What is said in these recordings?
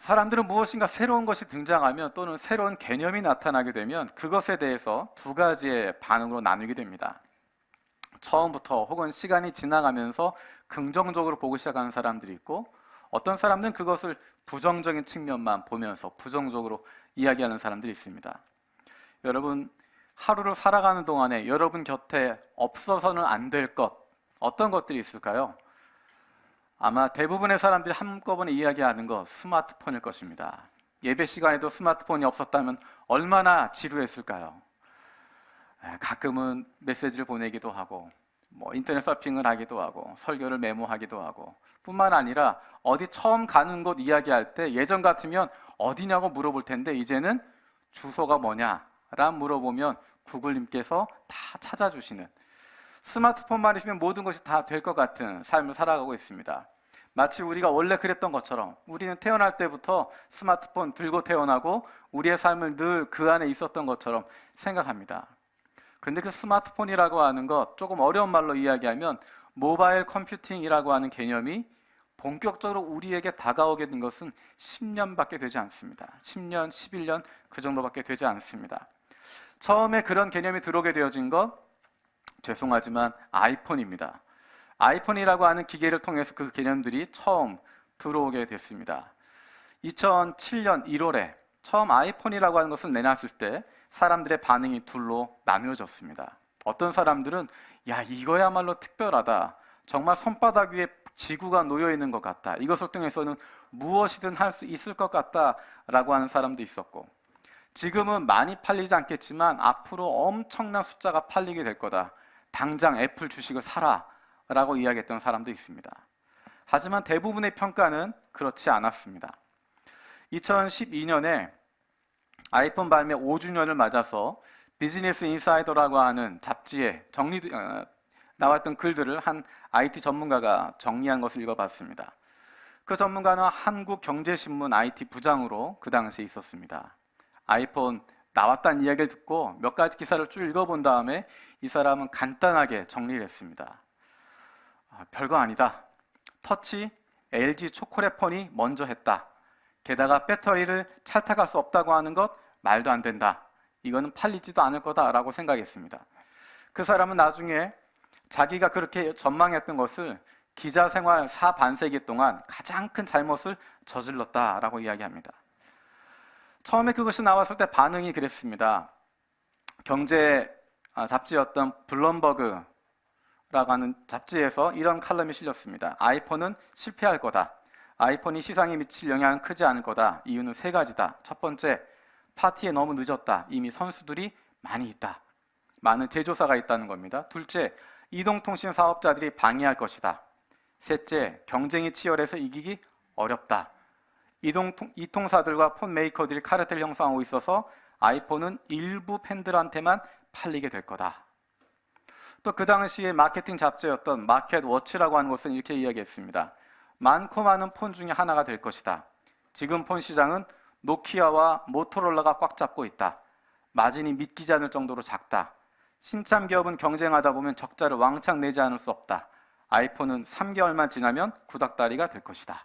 사람들은 무엇인가 새로운 것이 등장하면 또는 새로운 개념이 나타나게 되면 그것에 대해서 두 가지의 반응으로 나누게 됩니다. 처음부터 혹은 시간이 지나가면서 긍정적으로 보기 시작하는 사람들이 있고, 어떤 사람들은 그것을 부정적인 측면만 보면서 부정적으로 이야기하는 사람들이 있습니다. 여러분, 하루를 살아가는 동안에 여러분 곁에 없어서는 안 될 것, 어떤 것들이 있을까요? 아마 대부분의 사람들이 한꺼번에 이야기하는 거 스마트폰일 것입니다. 예배 시간에도 스마트폰이 없었다면 얼마나 지루했을까요? 가끔은 메시지를 보내기도 하고, 인터넷 서핑을 하기도 하고, 설교를 메모하기도 하고, 뿐만 아니라 어디 처음 가는 곳 이야기할 때 예전 같으면 어디냐고 물어볼 텐데 이제는 주소가 뭐냐 라 물어보면 구글님께서 다 찾아주시는, 스마트폰만 있으면 모든 것이 다 될 것 같은 삶을 살아가고 있습니다. 마치 우리가 원래 그랬던 것처럼 우리는 태어날 때부터 스마트폰 들고 태어나고 우리의 삶을 늘 그 안에 있었던 것처럼 생각합니다. 그런데 그 스마트폰이라고 하는 것, 조금 어려운 말로 이야기하면 모바일 컴퓨팅이라고 하는 개념이 본격적으로 우리에게 다가오게 된 것은 10년밖에 되지 않습니다. 10년, 11년 그 정도밖에 되지 않습니다. 처음에 그런 개념이 들어오게 되어진 것, 죄송하지만 아이폰입니다. 아이폰이라고 하는 기계를 통해서 그 개념들이 처음 들어오게 됐습니다. 2007년 1월에 처음 아이폰이라고 하는 것을 내놨을 때 사람들의 반응이 둘로 나누어졌습니다. 어떤 사람들은 야, 이거야말로 특별하다, 정말 손바닥 위에 지구가 놓여 있는 것 같다, 이것을 통해서는 무엇이든 할 수 있을 것 같다 라고 하는 사람도 있었고, 지금은 많이 팔리지 않겠지만 앞으로 엄청난 숫자가 팔리게 될 거다, 당장 애플 주식을 사라 라고 이야기했던 사람도 있습니다. 하지만 대부분의 평가는 그렇지 않았습니다. 2012년에 아이폰 발매 5주년을 맞아서 비즈니스 인사이더라고 하는 잡지에 나왔던 글들을 한 IT 전문가가 정리한 것을 읽어봤습니다. 그 전문가는 한국경제신문 IT 부장으로 그 당시에 있었습니다. 아이폰 나왔다는 이야기를 듣고 몇 가지 기사를 쭉 읽어본 다음에 이 사람은 간단하게 정리를 했습니다. 별거 아니다. 터치 LG 초콜릿 폰이 먼저 했다. 게다가 배터리를 찰떡할 수 없다고 하는 것 말도 안 된다. 이거는 팔리지도 않을 거다라고 생각했습니다. 그 사람은 나중에 자기가 그렇게 전망했던 것을 기자 생활 4반세기 동안 가장 큰 잘못을 저질렀다라고 이야기합니다. 처음에 그것이 나왔을 때 반응이 그랬습니다. 경제 잡지였던 블룸버그라고 하는 잡지에서 이런 칼럼이 실렸습니다. 아이폰은 실패할 거다. 아이폰이 시장에 미칠 영향은 크지 않을 거다. 이유는 세 가지다. 첫 번째, 파티에 너무 늦었다. 이미 선수들이 많이 있다. 많은 제조사가 있다는 겁니다. 둘째, 이동통신 사업자들이 방해할 것이다. 셋째, 경쟁이 치열해서 이기기 어렵다. 이통사들과 폰 메이커들이 카르텔 형성하고 있어서 아이폰은 일부 팬들한테만 팔리게 될 거다. 또 그 당시에 마케팅 잡지였던 마켓워치라고 하는 것은 이렇게 이야기했습니다. 많고 많은 폰 중에 하나가 될 것이다. 지금 폰 시장은 노키아와 모토로라가 꽉 잡고 있다. 마진이 믿기지 않을 정도로 작다. 신참 기업은 경쟁하다 보면 적자를 왕창 내지 않을 수 없다. 아이폰은 3개월만 지나면 구닥다리가 될 것이다.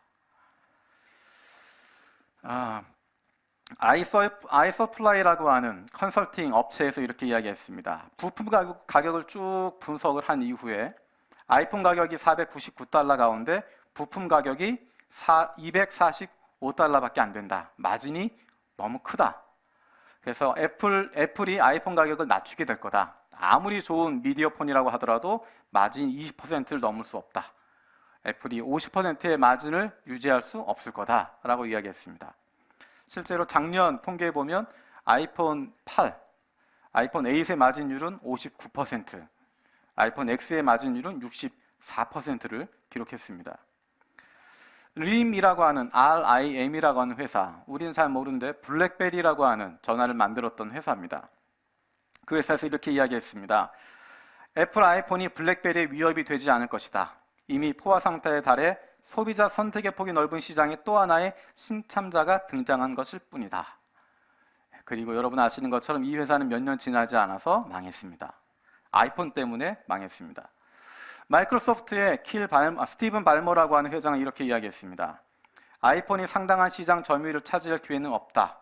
아이서플라이라고 하는 컨설팅 업체에서 이렇게 이야기했습니다. 부품 가격을 쭉 분석을 한 이후에 아이폰 가격이 499달러 가운데 부품 가격이 245달러밖에 안 된다. 마진이 너무 크다. 그래서 애플이 아이폰 가격을 낮추게 될 거다. 아무리 좋은 미디어폰이라고 하더라도 마진 20%를 넘을 수 없다. 애플이 50%의 마진을 유지할 수 없을 거다라고 이야기했습니다. 실제로 작년 통계에 보면 아이폰 8, 아이폰 8의 마진율은 59%, 아이폰 X의 마진율은 64%를 기록했습니다. RIM이라고 하는 RIM이라고 하는 회사, 우리는 잘 모르는데 블랙베리라고 하는 전화를 만들었던 회사입니다. 그 회사에서 이렇게 이야기했습니다. 애플 아이폰이 블랙베리의 위협이 되지 않을 것이다. 이미 포화 상태에 달해 소비자 선택의 폭이 넓은 시장에 또 하나의 신참자가 등장한 것일 뿐이다. 그리고 여러분 아시는 것처럼 이 회사는 몇 년 지나지 않아서 망했습니다. 아이폰 때문에 망했습니다. 마이크로소프트의 스티븐 발머라고 하는 회장은 이렇게 이야기했습니다. 아이폰이 상당한 시장 점유율을 차지할 기회는 없다.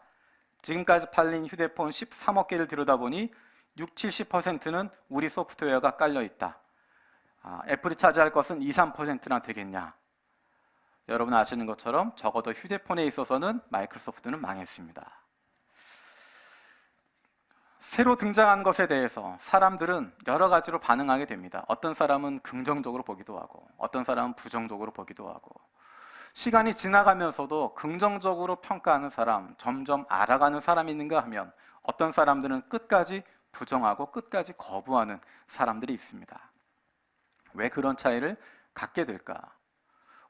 지금까지 팔린 휴대폰 13억 개를 들여다보니 60-70%는 우리 소프트웨어가 깔려 있다. 애플이 차지할 것은 2-3%나 되겠냐. 여러분 아시는 것처럼 적어도 휴대폰에 있어서는 마이크로소프트는 망했습니다. 새로 등장한 것에 대해서 사람들은 여러 가지로 반응하게 됩니다. 어떤 사람은 긍정적으로 보기도 하고 어떤 사람은 부정적으로 보기도 하고, 시간이 지나가면서도 긍정적으로 평가하는 사람, 점점 알아가는 사람이 있는가 하면 어떤 사람들은 끝까지 부정하고 끝까지 거부하는 사람들이 있습니다. 왜 그런 차이를 갖게 될까?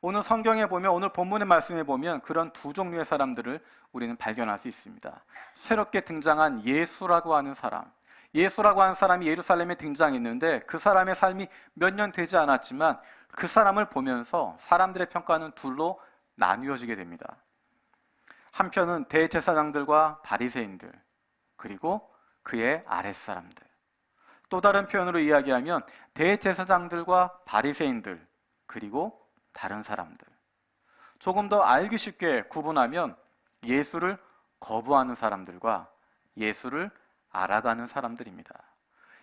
오늘 성경에 보면, 오늘 본문의 말씀에 보면 그런 두 종류의 사람들을 우리는 발견할 수 있습니다. 새롭게 등장한 예수라고 하는 사람, 예수라고 하는 사람이 예루살렘에 등장했는데 그 사람의 삶이 몇 년 되지 않았지만 그 사람을 보면서 사람들의 평가는 둘로 나뉘어지게 됩니다. 한편은 대제사장들과 바리새인들, 그리고 그의 아랫사람들. 또 다른 표현으로 이야기하면 대제사장들과 바리새인들, 그리고 다른 사람들. 조금 더 알기 쉽게 구분하면 예수를 거부하는 사람들과 예수를 알아가는 사람들입니다.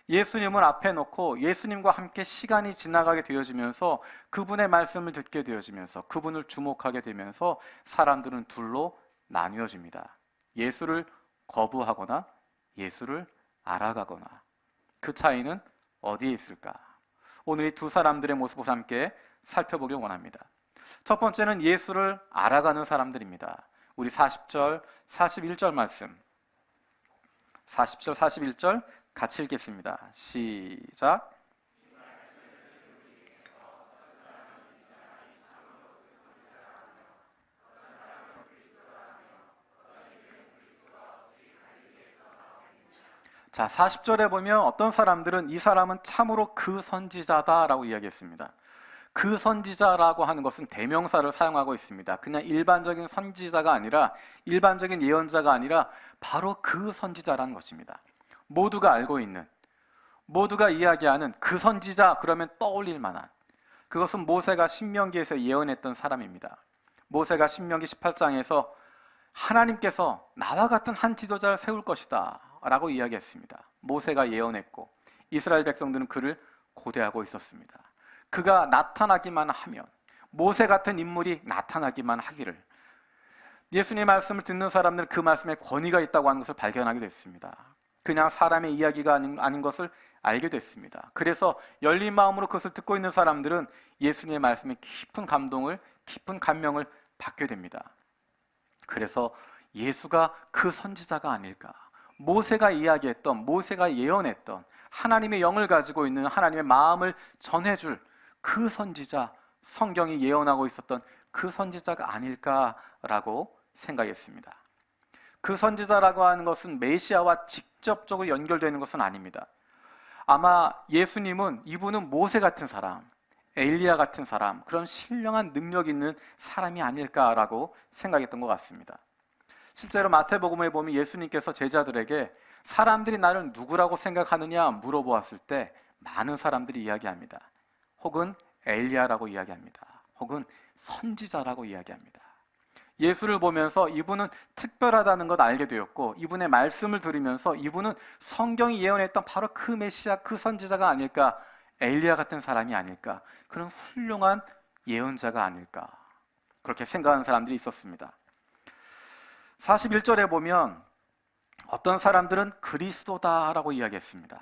예수님을 앞에 놓고 예수님과 함께 시간이 지나가게 되어지면서 그분의 말씀을 듣게 되어지면서 그분을 주목하게 되면서 사람들은 둘로 나뉘어집니다. 예수를 거부하거나 예수를 알아가거나. 그 차이는 어디에 있을까? 오늘 이 두 사람들의 모습을 함께 살펴보길 원합니다. 첫 번째는 예수를 알아가는 사람들입니다. 우리 40절, 41절 말씀, 40절, 41절 같이 읽겠습니다. 시작. 자, 40절에 보면 어떤 사람들은 이 사람은 참으로 그 선지자다라고 이야기했습니다. 그 선지자라고 하는 것은 대명사를 사용하고 있습니다. 그냥 일반적인 선지자가 아니라, 일반적인 예언자가 아니라 바로 그 선지자라는 것입니다. 모두가 알고 있는, 모두가 이야기하는 그 선지자 그러면 떠올릴 만한, 그것은 모세가 신명기에서 예언했던 사람입니다. 모세가 신명기 18장에서 하나님께서 나와 같은 한 지도자를 세울 것이다 라고 이야기했습니다. 모세가 예언했고 이스라엘 백성들은 그를 고대하고 있었습니다. 그가 나타나기만 하면, 모세 같은 인물이 나타나기만 하기를, 예수님의 말씀을 듣는 사람들은 그 말씀에 권위가 있다고 하는 것을 발견하게 됐습니다. 그냥 사람의 이야기가 아닌 것을 알게 됐습니다. 그래서 열린 마음으로 그것을 듣고 있는 사람들은 예수님의 말씀에 깊은 감동을, 깊은 감명을 받게 됩니다. 그래서 예수가 그 선지자가 아닐까, 모세가 이야기했던, 모세가 예언했던 하나님의 영을 가지고 있는, 하나님의 마음을 전해줄 그 선지자, 성경이 예언하고 있었던 그 선지자가 아닐까라고 생각했습니다. 그 선지자라고 하는 것은 메시아와 직접적으로 연결되는 것은 아닙니다. 아마 예수님은, 이분은 모세 같은 사람, 엘리야 같은 사람, 그런 신령한 능력 있는 사람이 아닐까라고 생각했던 것 같습니다. 실제로 마태복음에 보면 예수님께서 제자들에게 사람들이 나를 누구라고 생각하느냐 물어보았을 때 많은 사람들이 이야기합니다. 혹은 엘리야라고 이야기합니다. 혹은 선지자라고 이야기합니다. 예수를 보면서 이분은 특별하다는 것 알게 되었고, 이분의 말씀을 들으면서 이분은 성경이 예언했던 바로 그 메시아, 그 선지자가 아닐까, 엘리야 같은 사람이 아닐까, 그런 훌륭한 예언자가 아닐까, 그렇게 생각하는 사람들이 있었습니다. 41절에 보면 어떤 사람들은 그리스도다라고 이야기했습니다.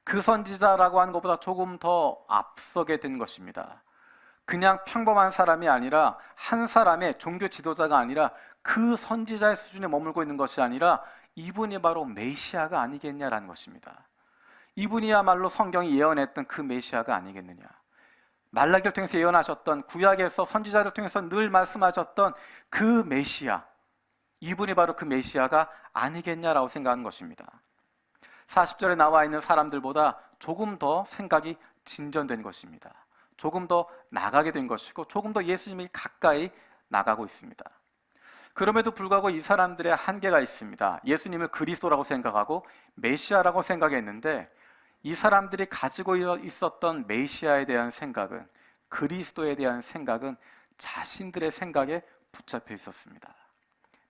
그 선지자라고 하는 것보다 조금 더 앞서게 된 것입니다. 그냥 평범한 사람이 아니라, 한 사람의 종교 지도자가 아니라, 그 선지자의 수준에 머물고 있는 것이 아니라 이분이 바로 메시아가 아니겠냐라는 것입니다. 이분이야말로 성경이 예언했던 그 메시아가 아니겠느냐. 말라기를 통해서 예언하셨던, 구약에서 선지자를 통해서 늘 말씀하셨던 그 메시아, 이분이 바로 그 메시아가 아니겠냐라고 생각하는 것입니다. 40절에 나와 있는 사람들보다 조금 더 생각이 진전된 것입니다. 조금 더 나가게 된 것이고, 조금 더 예수님이 가까이 나가고 있습니다. 그럼에도 불구하고 이 사람들의 한계가 있습니다. 예수님을 그리스도라고 생각하고 메시아라고 생각했는데, 이 사람들이 가지고 있었던 메시아에 대한 생각은, 그리스도에 대한 생각은 자신들의 생각에 붙잡혀 있었습니다.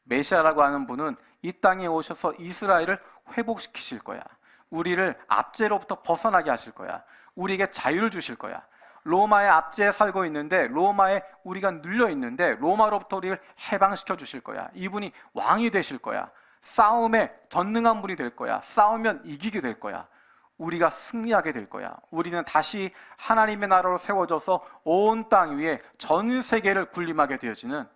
메시아라고 하는 분은 이 땅에 오셔서 이스라엘을 회복시키실 거야. 우리를 압제로부터 벗어나게 하실 거야. 우리에게 자유를 주실 거야. 로마의 압제에 살고 있는데, 로마에 우리가 눌려 있는데 로마로부터 우리를 해방시켜 주실 거야. 이분이 왕이 되실 거야. 싸움에 전능한 분이 될 거야. 싸우면 이기게 될 거야. 우리가 승리하게 될 거야. 우리는 다시 하나님의 나라로 세워져서 온 땅 위에 전 세계를 군림하게 되어지는,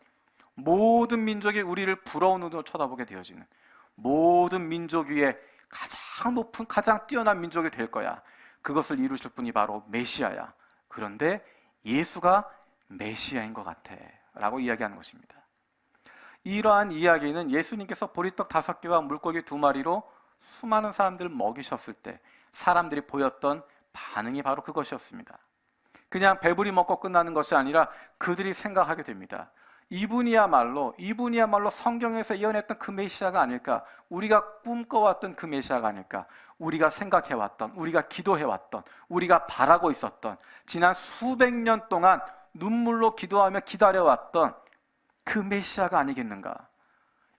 모든 민족이 우리를 부러운 눈으로 쳐다보게 되어지는, 모든 민족 위에 가장 높은, 가장 뛰어난 민족이 될 거야. 그것을 이루실 분이 바로 메시아야. 그런데 예수가 메시아인 것 같아 라고 이야기하는 것입니다. 이러한 이야기는 예수님께서 보리떡 5개와 물고기 2마리로 수많은 사람들을 먹이셨을 때 사람들이 보였던 반응이 바로 그것이었습니다. 그냥 배부리 먹고 끝나는 것이 아니라 그들이 생각하게 됩니다. 이분이야말로 성경에서 예언했던 그 메시아가 아닐까, 우리가 꿈꿔왔던 그 메시아가 아닐까, 우리가 생각해왔던, 우리가 기도해왔던, 우리가 바라고 있었던, 지난 수백 년 동안 눈물로 기도하며 기다려왔던 그 메시아가 아니겠는가.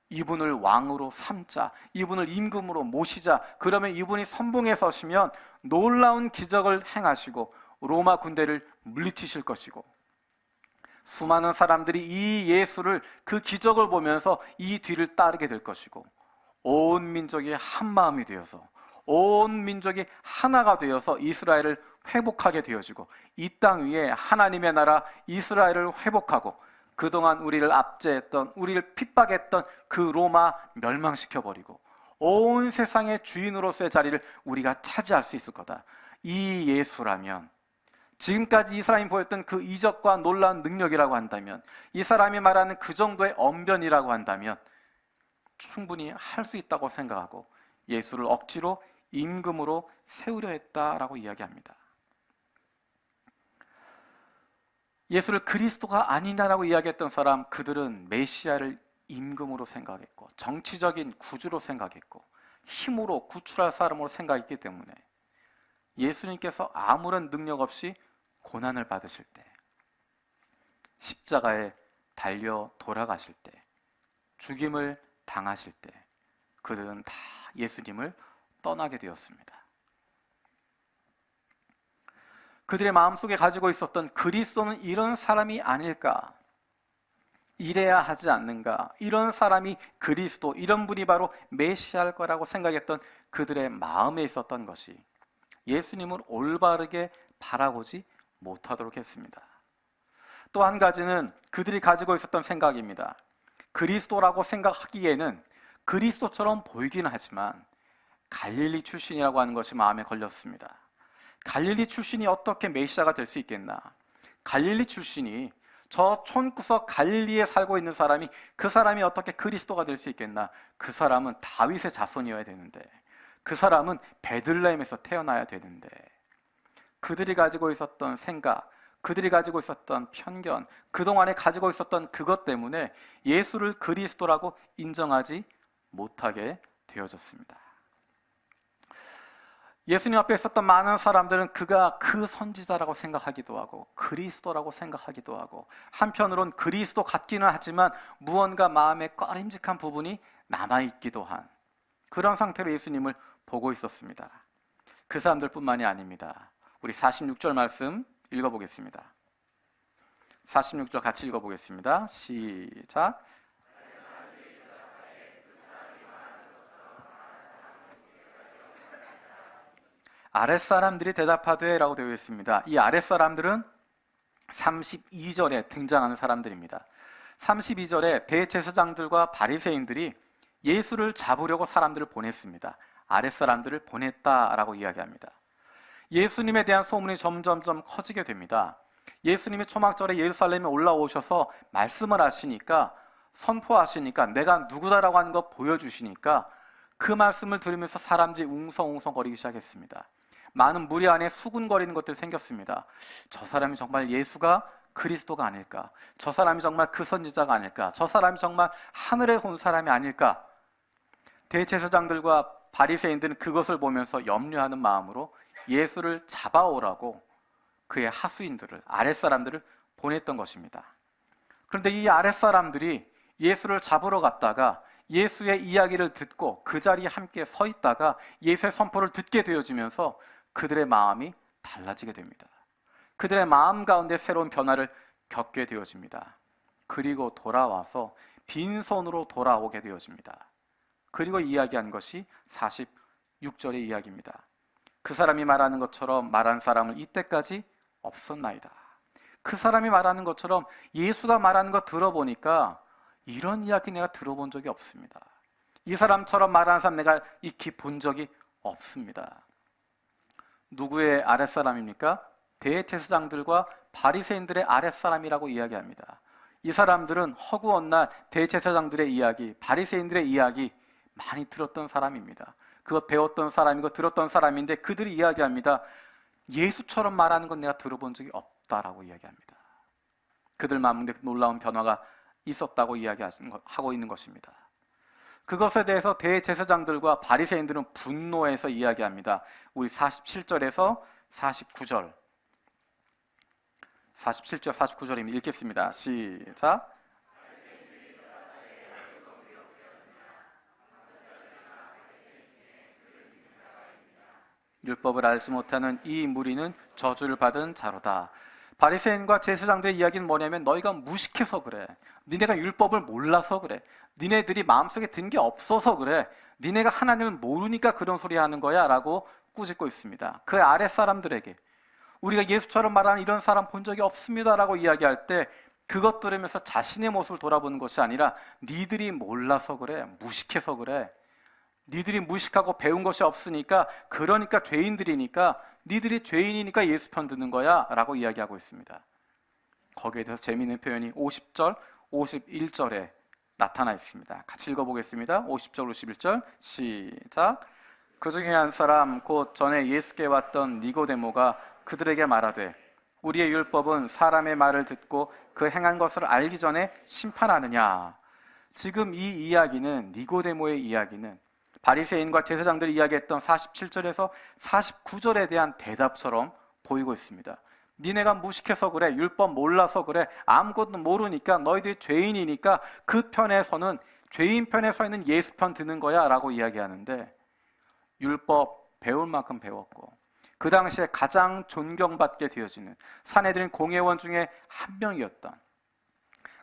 이분을 왕으로 삼자, 이분을 임금으로 모시자. 그러면 이분이 선봉에 서시면 놀라운 기적을 행하시고 로마 군대를 물리치실 것이고, 수많은 사람들이 이 예수를, 그 기적을 보면서 이 뒤를 따르게 될 것이고, 온 민족이 한 마음이 되어서, 온 민족이 하나가 되어서 이스라엘을 회복하게 되어지고, 이 땅 위에 하나님의 나라 이스라엘을 회복하고, 그동안 우리를 압제했던, 우리를 핍박했던 그 로마 멸망시켜버리고 온 세상의 주인으로서의 자리를 우리가 차지할 수 있을 거다. 이 예수라면, 지금까지 이 사람이 보였던 그 이적과 놀라운 능력이라고 한다면, 이 사람이 말하는 그 정도의 언변이라고 한다면 충분히 할 수 있다고 생각하고 예수를 억지로 임금으로 세우려 했다라고 이야기합니다. 예수를 그리스도가 아니냐라고 이야기했던 사람, 그들은 메시아를 임금으로 생각했고 정치적인 구주로 생각했고 힘으로 구출할 사람으로 생각했기 때문에 예수님께서 아무런 능력 없이 고난을 받으실 때, 십자가에 달려 돌아가실 때, 죽임을 당하실 때 그들은 다 예수님을 떠나게 되었습니다. 그들의 마음속에 가지고 있었던 그리스도는 이런 사람이 아닐까, 이래야 하지 않는가, 이런 사람이 그리스도, 이런 분이 바로 메시아일 거라고 생각했던 그들의 마음에 있었던 것이 예수님을 올바르게 바라보지 못하도록 했습니다. 또 한 가지는 그들이 가지고 있었던 생각입니다. 그리스도라고 생각하기에는 그리스도처럼 보이긴 하지만 갈릴리 출신이라고 하는 것이 마음에 걸렸습니다. 갈릴리 출신이 어떻게 메시아가 될 수 있겠나? 갈릴리 출신이, 저 촌구석 갈릴리에 살고 있는 사람이, 그 사람이 어떻게 그리스도가 될 수 있겠나? 그 사람은 다윗의 자손이어야 되는데, 그 사람은 베들레헴에서 태어나야 되는데, 그들이 가지고 있었던 생각, 그들이 가지고 있었던 편견, 그동안에 가지고 있었던 그것 때문에 예수를 그리스도라고 인정하지 못하게 되어졌습니다. 예수님 앞에 있었던 많은 사람들은 그가 그 선지자라고 생각하기도 하고 그리스도라고 생각하기도 하고, 한편으론 그리스도 같기는 하지만 무언가 마음에 꺼림직한 부분이 남아있기도 한 그런 상태로 예수님을 보고 있었습니다. 그 사람들뿐만이 아닙니다. 우리 46절 말씀 읽어보겠습니다. 46절 같이 읽어보겠습니다. 시작. 아랫사람들이 대답하되 라고 되어 있습니다. 이 아랫사람들은 32절에 등장하는 사람들입니다. 32절에 대제사장들과 바리새인들이 예수를 잡으려고 사람들을 보냈습니다. 아랫사람들을 보냈다라고 이야기합니다. 예수님에 대한 소문이 점점점 커지게 됩니다. 예수님이 초막절에 예루살렘에 올라오셔서 말씀을 하시니까, 선포하시니까, 내가 누구다라고 하는 거 보여주시니까 그 말씀을 들으면서 사람들이 웅성웅성거리기 시작했습니다. 많은 무리 안에 수군거리는 것들이 생겼습니다. 저 사람이 정말 예수가 그리스도가 아닐까? 저 사람이 정말 그 선지자가 아닐까? 저 사람이 정말 하늘에서 온 사람이 아닐까? 대제사장들과 바리새인들은 그것을 보면서 염려하는 마음으로 예수를 잡아오라고 그의 하수인들을, 아랫사람들을 보냈던 것입니다. 그런데 이 아랫사람들이 예수를 잡으러 갔다가 예수의 이야기를 듣고 그 자리에 함께 서 있다가 예수의 선포를 듣게 되어지면서 그들의 마음이 달라지게 됩니다. 그들의 마음 가운데 새로운 변화를 겪게 되어집니다. 그리고 돌아와서 빈손으로 돌아오게 되어집니다. 그리고 이야기한 것이 46절의 이야기입니다. 그 사람이 말하는 것처럼 말한 사람은 이때까지 없었나이다. 그 사람이 말하는 것처럼 예수가 말하는 거 들어보니까 이런 이야기 내가 들어본 적이 없습니다. 이 사람처럼 말하는 사람 내가 익히 본 적이 없습니다. 누구의 아랫사람입니까? 대제사장들과 바리새인들의 아랫사람이라고 이야기합니다. 이 사람들은 허구한 날 대제사장들의 이야기, 바리새인들의 이야기 많이 들었던 사람입니다. 그거 배웠던 사람이고 들었던 사람인데 그들이 이야기합니다. 예수처럼 말하는 건 내가 들어본 적이 없다라고 이야기합니다. 그들 마음에 놀라운 변화가 있었다고 이야기하고 있는 것입니다. 그것에 대해서 대제사장들과 바리새인들은 분노해서 이야기합니다. 우리 47절에서 49절 47절 49절입니다. 읽겠습니다. 시작. 율법을 알지 못하는 이 무리는 저주를 받은 자로다. 바리새인과 제사장들의 이야기는 뭐냐면 너희가 무식해서 그래. 니네가 율법을 몰라서 그래. 니네들이 마음속에 든 게 없어서 그래. 니네가 하나님을 모르니까 그런 소리 하는 거야 라고 꾸짖고 있습니다. 그 아랫 사람들에게 우리가 예수처럼 말하는 이런 사람 본 적이 없습니다 라고 이야기할 때 그것 들으면서 자신의 모습을 돌아보는 것이 아니라 니들이 몰라서 그래. 무식해서 그래. 니들이 무식하고 배운 것이 없으니까 그러니까 죄인들이니까 니들이 죄인이니까 예수 편 드는 거야 라고 이야기하고 있습니다. 거기에 대해서 재미있는 표현이 50절, 51절에 나타나 있습니다. 같이 읽어보겠습니다. 50절, 51절 시작. 그 중에 한 사람 곧 전에 예수께 왔던 니고데모가 그들에게 말하되 우리의 율법은 사람의 말을 듣고 그 행한 것을 알기 전에 심판하느냐. 지금 이 이야기는 니고데모의 이야기는 바리새인과 제사장들이 이야기했던 47절에서 49절에 대한 대답처럼 보이고 있습니다. 니네가 무식해서 그래. 율법 몰라서 그래. 아무것도 모르니까 너희들이 죄인이니까 그 편에서는 죄인 편에 서 있는 예수 편 드는 거야 라고 이야기하는데 율법 배울 만큼 배웠고 그 당시에 가장 존경받게 되어지는 산헤드린 공회원 중에 한 명이었던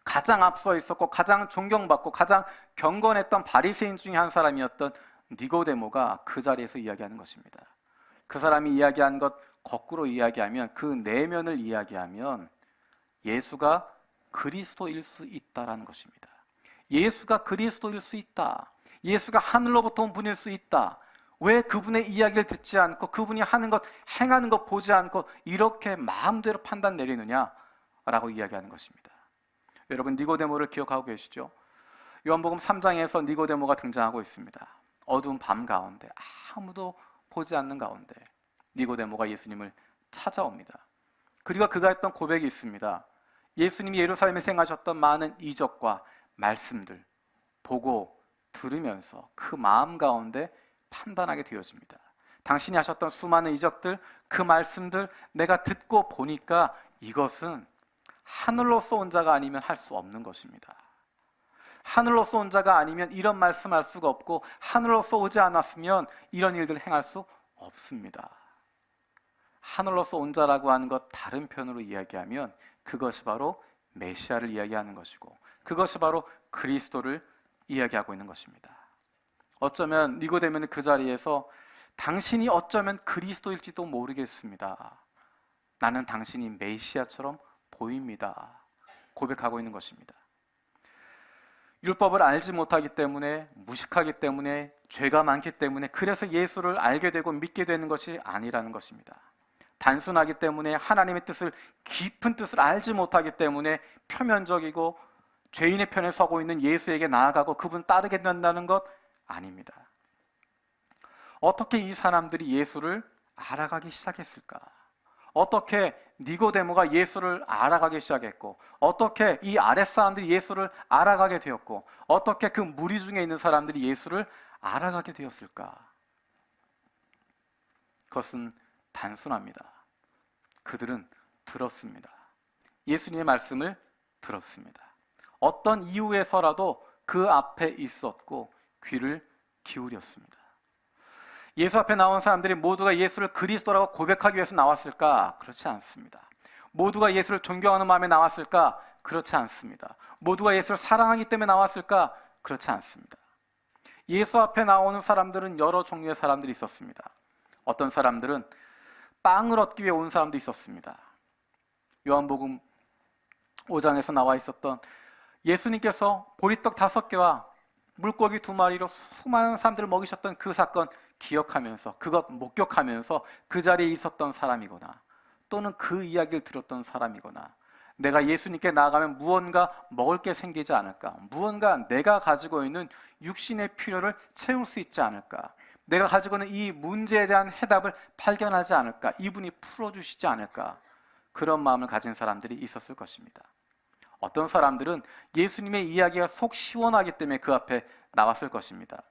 가장 앞서 있었고 가장 존경받고 가장 경건했던 바리새인 중에 한 사람이었던 니고데모가 그 자리에서 이야기하는 것입니다. 그 사람이 이야기한 것 거꾸로 이야기하면 그 내면을 이야기하면 예수가 그리스도일 수 있다라는 것입니다. 예수가 그리스도일 수 있다. 예수가 하늘로부터 온 분일 수 있다. 왜 그분의 이야기를 듣지 않고 그분이 하는 것, 행하는 것 보지 않고 이렇게 마음대로 판단 내리느냐라고 이야기하는 것입니다. 여러분 니고데모를 기억하고 계시죠? 요한복음 3장에서 니고데모가 등장하고 있습니다. 어두운 밤 가운데 아무도 보지 않는 가운데 니고데모가 예수님을 찾아옵니다. 그리고 그가 했던 고백이 있습니다. 예수님이 예루살렘에 행하셨던 많은 이적과 말씀들 보고 들으면서 그 마음 가운데 판단하게 되어집니다. 당신이 하셨던 수많은 이적들, 그 말씀들 내가 듣고 보니까 이것은 하늘로서 온 자가 아니면 할 수 없는 것입니다. 하늘로서 온 자가 아니면 이런 말씀할 수가 없고 하늘로서 오지 않았으면 이런 일들을 행할 수 없습니다. 하늘로서 온 자라고 하는 것 다른 편으로 이야기하면 그것이 바로 메시아를 이야기하는 것이고 그것이 바로 그리스도를 이야기하고 있는 것입니다. 어쩌면 니고데모는 그 자리에서 당신이 어쩌면 그리스도일지도 모르겠습니다. 나는 당신이 메시아처럼 보입니다. 고백하고 있는 것입니다. 율법을 알지 못하기 때문에 무식하기 때문에 죄가 많기 때문에 그래서 예수를 알게 되고 믿게 되는 것이 아니라는 것입니다. 단순하기 때문에 하나님의 뜻을 깊은 뜻을 알지 못하기 때문에 표면적이고 죄인의 편에 서고 있는 예수에게 나아가고 그분 따르게 된다는 것 아닙니다. 어떻게 이 사람들이 예수를 알아가기 시작했을까? 어떻게 니고데모가 예수를 알아가기 시작했고 어떻게 이 아랫사람들이 예수를 알아가게 되었고 어떻게 그 무리 중에 있는 사람들이 예수를 알아가게 되었을까? 그것은 단순합니다. 그들은 들었습니다. 예수님의 말씀을 들었습니다. 어떤 이유에서라도 그 앞에 있었고 귀를 기울였습니다. 예수 앞에 나온 사람들이 모두가 예수를 그리스도라고 고백하기 위해서 나왔을까? 그렇지 않습니다. 모두가 예수를 존경하는 마음에 나왔을까? 그렇지 않습니다. 모두가 예수를 사랑하기 때문에 나왔을까? 그렇지 않습니다. 예수 앞에 나오는 사람들은 여러 종류의 사람들이 있었습니다. 어떤 사람들은 빵을 얻기 위해 온 사람도 있었습니다. 요한복음 5장에서 나와 있었던 예수님께서 보리떡 5개와 물고기 2마리로 수많은 사람들을 먹이셨던 그 사건 기억하면서, 그것 목격하면서 그 자리에 있었던 사람이거나, 또는 그 이야기를 들었던 사람이거나, 내가 예수님께 나아가면 무언가 먹을 게 생기지 않을까, 무언가 내가 가지고 있는 육신의 필요를 채울 수 있지 않을까, 내가 가지고 있는 이 문제에 대한 해답을 발견하지 않을까, 이분이 풀어주시지 않을까, 그런 마음을 가진 사람들이 있었을 것입니다. 어떤 사람들은 예수님의 이야기가 속 시원하기 때문에 그 앞에 나왔을 것입니다.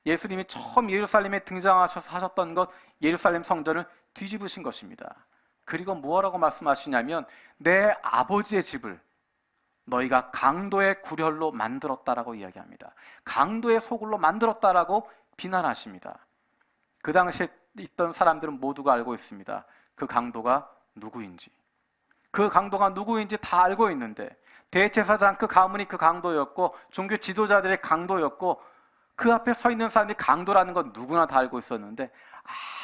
예수님이 처음 예루살렘에 등장하셔서 하셨던 것, 예루살렘 성전을 뒤집으신 것입니다. 그리고 뭐라고 말씀하시냐면, 내 아버지의 집을 너희가 강도의 구렬로 만들었다라고 이야기합니다. 강도의 소굴로 만들었다라고 비난하십니다. 그 당시에 있던 사람들은 모두가 알고 있습니다. 그 강도가 누구인지. 그 강도가 누구인지 다 알고 있는데, 대제사장 그 가문이 그 강도였고, 종교 지도자들의 강도였고, 그 앞에 서 있는 사람이 강도라는 건 누구나 다 알고 있었는데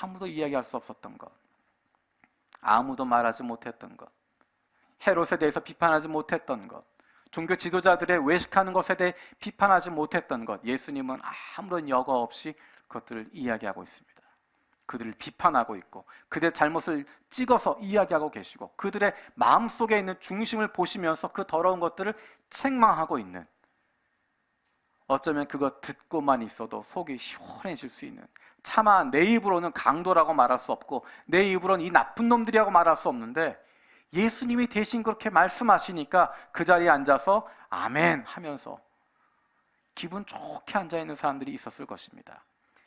아무도 이야기할 수 없었던 것, 아무도 말하지 못했던 것, 헤롯에 대해서 비판하지 못했던 것, 종교 지도자들의 외식하는 것에 대해 비판하지 못했던 것, 예수님은 아무런 여과 없이 그것들을 이야기하고 있습니다. 그들을 비판하고 있고, 그들의 잘못을 찍어서 이야기하고 계시고, 그들의 마음속에 있는 중심을 보시면서 그 더러운 것들을 책망하고 있는, 어쩌면 그거 듣고만 있어도 속이 시원해질 수 있는, 차마 내 입으로는 강도라고 말할 수 없고 내 입으로는 이 나쁜 놈들이라고 말할 수 없는데, 예수님이 대신 그렇게 말씀하시니까 그 자리에 앉아서 아멘 하면서 기분 좋게 앉아있는 사람들이 있었을 것입니다.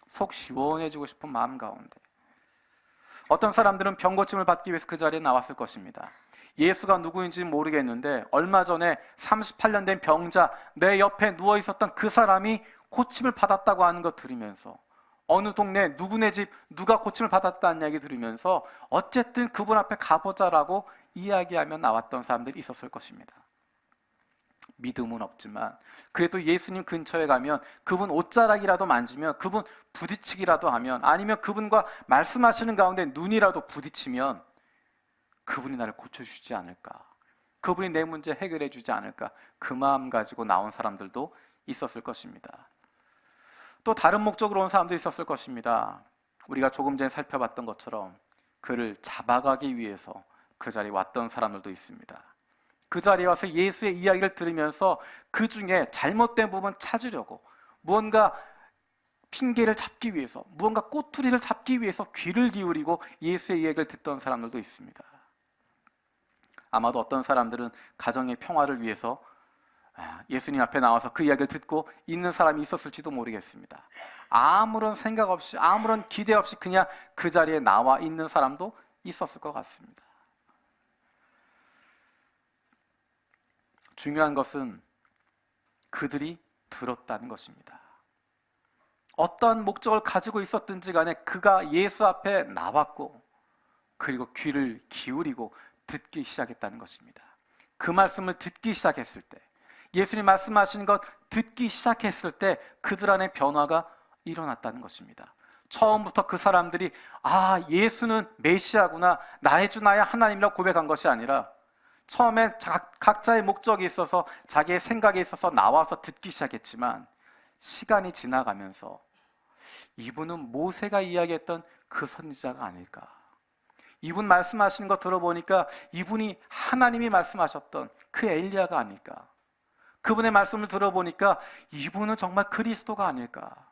속 시원해지고 싶은 마음 가운데. 어떤 사람들은 병고침을 받기 위해서 그 자리에 나왔을 것입니다. 예수가 누구인지 모르겠는데 얼마 전에 38년 된 병자, 내 옆에 누워 있었던 그 사람이 고침을 받았다고 하는 거 들으면서, 어느 동네 누구네 집 누가 고침을 받았다는 이야기 들으면서 어쨌든 그분 앞에 가보자라고 이야기하며 나왔던 사람들이 있었을 것입니다. 믿음은 없지만 그래도 예수님 근처에 가면 그분 옷자락이라도 만지면, 그분 부딪히기라도 하면, 아니면 그분과 말씀하시는 가운데 눈이라도 부딪히면 그분이 나를 고쳐주지 않을까, 그분이 내 문제 해결해 주지 않을까, 그 마음 가지고 나온 사람들도 있었을 것입니다. 또 다른 목적으로 온 사람도 있었을 것입니다. 우리가 조금 전에 살펴봤던 것처럼 그를 잡아가기 위해서 그 자리에 왔던 사람들도 있습니다. 그 자리에 와서 예수의 이야기를 들으면서 그 중에 잘못된 부분 찾으려고, 무언가 핑계를 잡기 위해서, 무언가 꼬투리를 잡기 위해서 귀를 기울이고 예수의 이야기를 듣던 사람들도 있습니다. 아마도 어떤 사람들은 가정의 평화를 위해서 예수님 앞에 나와서 그 이야기를 듣고 있는 사람이 있었을지도 모르겠습니다. 아무런 생각 없이, 아무런 기대 없이 그냥 그 자리에 나와 있는 사람도 있었을 것 같습니다. 중요한 것은 그들이 들었다는 것입니다. 어떠한 목적을 가지고 있었든지 간에 그가 예수 앞에 나왔고, 그리고 귀를 기울이고 듣기 시작했다는 것입니다. 그 말씀을 듣기 시작했을 때, 예수님 말씀하시는 것 듣기 시작했을 때 그들 안에 변화가 일어났다는 것입니다. 처음부터 그 사람들이 예수는 메시아구나, 나의 주 나의 하나님이라고 고백한 것이 아니라, 처음엔 각자의 목적이 있어서 자기의 생각에 있어서 나와서 듣기 시작했지만, 시간이 지나가면서 이분은 모세가 이야기했던 그 선지자가 아닐까, 이분 말씀하시는 거 들어보니까 이분이 하나님이 말씀하셨던 그 엘리야가 아닐까, 그분의 말씀을 들어보니까 이분은 정말 그리스도가 아닐까,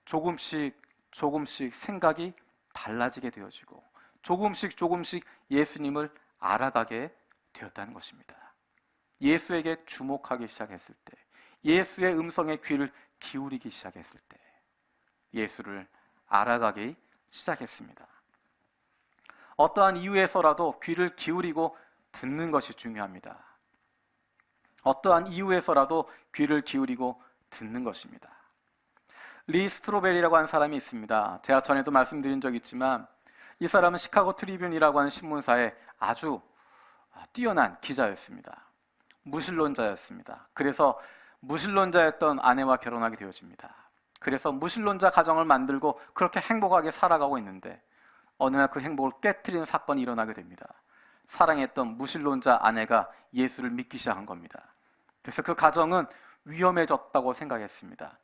조금씩 생각이 달라지게 되어지고 조금씩 예수님을 알아가게 되었다는 것입니다. 예수에게 주목하기 시작했을 때, 예수의 음성에 귀를 기울이기 시작했을 때 예수를 알아가기 시작했습니다. 어떠한 이유에서라도 귀를 기울이고 듣는 것이 중요합니다. 어떠한 이유에서라도 귀를 기울이고 듣는 것입니다. 리 스트로베리라고 하는 사람이 있습니다. 제가 전에도 말씀드린 적이 있지만 이 사람은 시카고 트리뷴이라고 하는 신문사에 아주 뛰어난 기자였습니다. 무신론자였습니다. 그래서 무신론자였던 아내와 결혼하게 되어집니다. 그래서 무신론자 가정을 만들고 그렇게 행복하게 살아가고 있는데 어느 날 그 행복을 깨트리는 사건이 일어나게 됩니다. 사랑했던 무신론자 아내가 예수를 믿기 시작한 겁니다. 그래서 그 가정은 위험해졌다고 생각했습니다.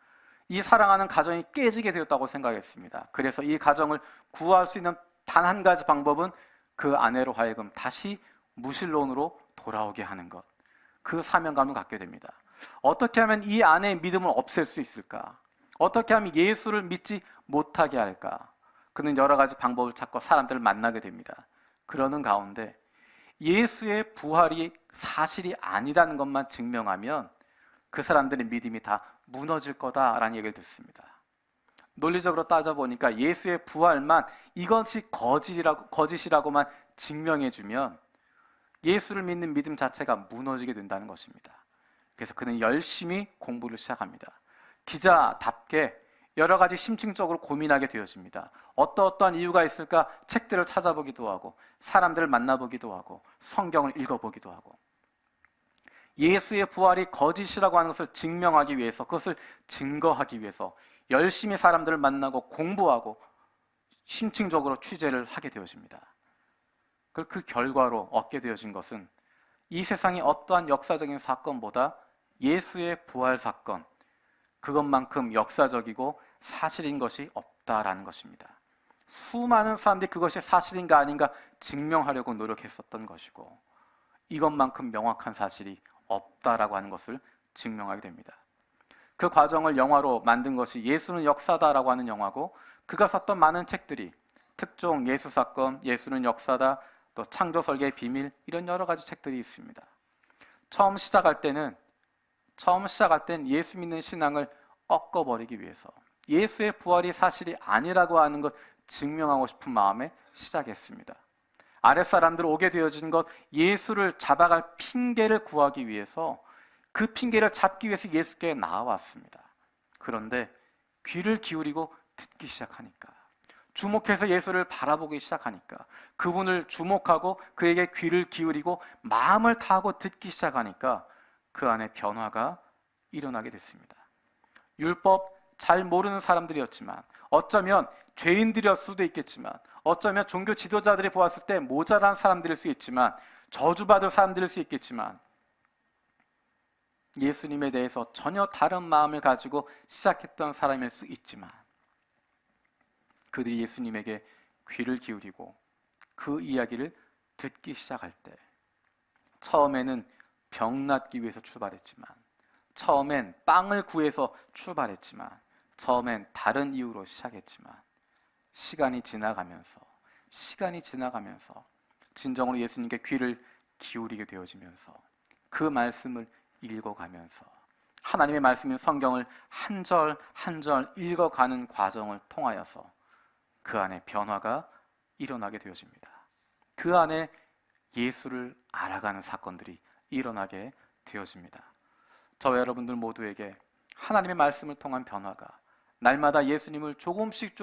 이 사랑하는 가정이 깨지게 되었다고 생각했습니다. 그래서 이 가정을 구할 수 있는 단 한 가지 방법은 그 아내로 하여금 다시 무신론으로 돌아오게 하는 것. 그 사명감을 갖게 됩니다. 어떻게 하면 이 아내의 믿음을 없앨 수 있을까? 어떻게 하면 예수를 믿지 못하게 할까? 그는 여러 가지 방법을 찾고 사람들을 만나게 됩니다. 그러는 가운데 예수의 부활이 사실이 아니라는 것만 증명하면 그 사람들의 믿음이 다 무너질 거다라는 얘기를 듣습니다. 논리적으로 따져보니까 예수의 부활만 이것이 거짓이라고만 증명해주면 예수를 믿는 믿음 자체가 무너지게 된다는 것입니다. 그래서 그는 열심히 공부를 시작합니다. 기자답게 여러 가지 심층적으로 고민하게 되어집니다. 어떠한 이유가 있을까 책들을 찾아보기도 하고 사람들을 만나보기도 하고 성경을 읽어보기도 하고 예수의 부활이 거짓이라고 하는 것을 증명하기 위해서 그것을 증거하기 위해서 열심히 사람들을 만나고 공부하고 심층적으로 취재를 하게 되어집니다. 그 결과로 얻게 되어진 것은 이 세상의 어떠한 역사적인 사건보다 예수의 부활 사건 그것만큼 역사적이고 사실인 것이 없다라는 것입니다. 수많은 사람들이 그것이 사실인가 아닌가 증명하려고 노력했었던 것이고 이것만큼 명확한 사실이 없다라고 하는 것을 증명하게 됩니다. 그 과정을 영화로 만든 것이 예수는 역사다라고 하는 영화고 그가 썼던 많은 책들이 특종 예수 사건, 예수는 역사다, 또 창조 설계의 비밀 이런 여러 가지 책들이 있습니다. 처음 시작할 때는 예수 믿는 신앙을 꺾어버리기 위해서 예수의 부활이 사실이 아니라고 하는 것 증명하고 싶은 마음에 시작했습니다. 아랫사람들 오게 되어진 것 예수를 잡아갈 핑계를 구하기 위해서 그 핑계를 잡기 위해서 예수께 나아왔습니다. 그런데 귀를 기울이고 듣기 시작하니까 주목해서 예수를 바라보기 시작하니까 그분을 주목하고 그에게 귀를 기울이고 마음을 다하고 듣기 시작하니까 그 안에 변화가 일어나게 됐습니다. 율법 잘 모르는 사람들이었지만 어쩌면 죄인들이었을 수도 있겠지만 어쩌면 종교 지도자들이 보았을 때 모자란 사람들일 수 있지만 저주받을 사람들일 수 있겠지만 예수님에 대해서 전혀 다른 마음을 가지고 시작했던 사람일 수 있지만 그들이 예수님에게 귀를 기울이고 그 이야기를 듣기 시작할 때 처음에는 병 낫기 위해서 출발했지만 처음엔 빵을 구해서 출발했지만 처음엔 다른 이유로 시작했지만 시간이 지나가면서 진정으로 예수님께 귀를 기울이게 되어지면서 그 말씀을 읽어가면서 하나님의 말씀인 성경을 한 절 한 절 읽어가는 과정을 통하여서 그 안에 변화가 일어나게 되어집니다. 그 안에 예수를 알아가는 사건들이 일어나게 되어집니다. 저와 여러분들 모두에게 하나님의 말씀을 통한 변화가 날마다 예수님을 조금씩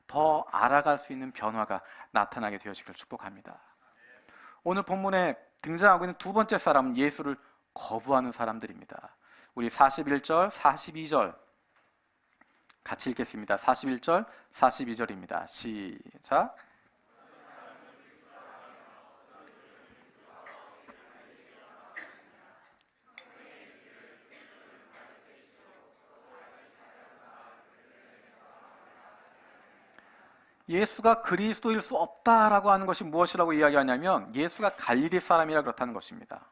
더 알아갈 수 있는 변화가 나타나게 되어지기를 축복합니다. 오늘 본문에 등장하고 있는 두 번째 사람은 예수를 거부하는 사람들입니다. 우리 41절, 42절 같이 읽겠습니다. 41절, 42절입니다. 시작. 예수가 그리스도일 수 없다라고 하는 것이 무엇이라고 이야기하냐면 예수가 갈릴리 사람이라 그렇다는 것입니다.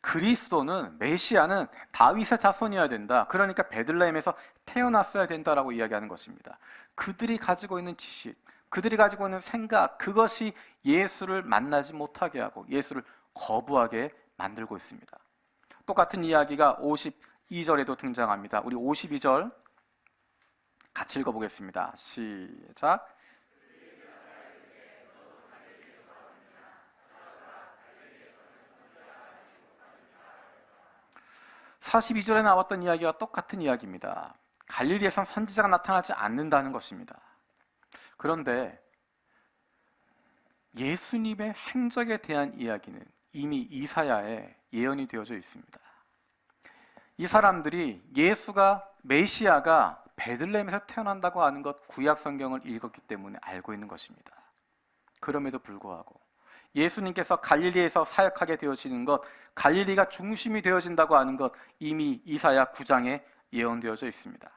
그리스도는 메시아는 다윗의 자손이어야 된다. 그러니까 베들레헴에서 태어났어야 된다라고 이야기하는 것입니다. 그들이 가지고 있는 지식, 그들이 가지고 있는 생각, 그것이 예수를 만나지 못하게 하고 예수를 거부하게 만들고 있습니다. 똑같은 이야기가 52절에도 등장합니다. 우리 52절 같이 읽어보겠습니다. 시작. 42절에 나왔던 이야기와 똑같은 이야기입니다. 갈릴리에선 선지자가 나타나지 않는다는 것입니다. 그런데 예수님의 행적에 대한 이야기는 이미 이사야에 예언이 되어져 있습니다. 이 사람들이 예수가 메시아가 베들레헴에서 태어난다고 하는 것, 구약 성경을 읽었기 때문에 알고 있는 것입니다. 그럼에도 불구하고 예수님께서 갈릴리에서 사역하게 되어지는 것, 갈릴리가 중심이 되어진다고 하는 것, 이미 이사야 9장에 예언되어져 있습니다.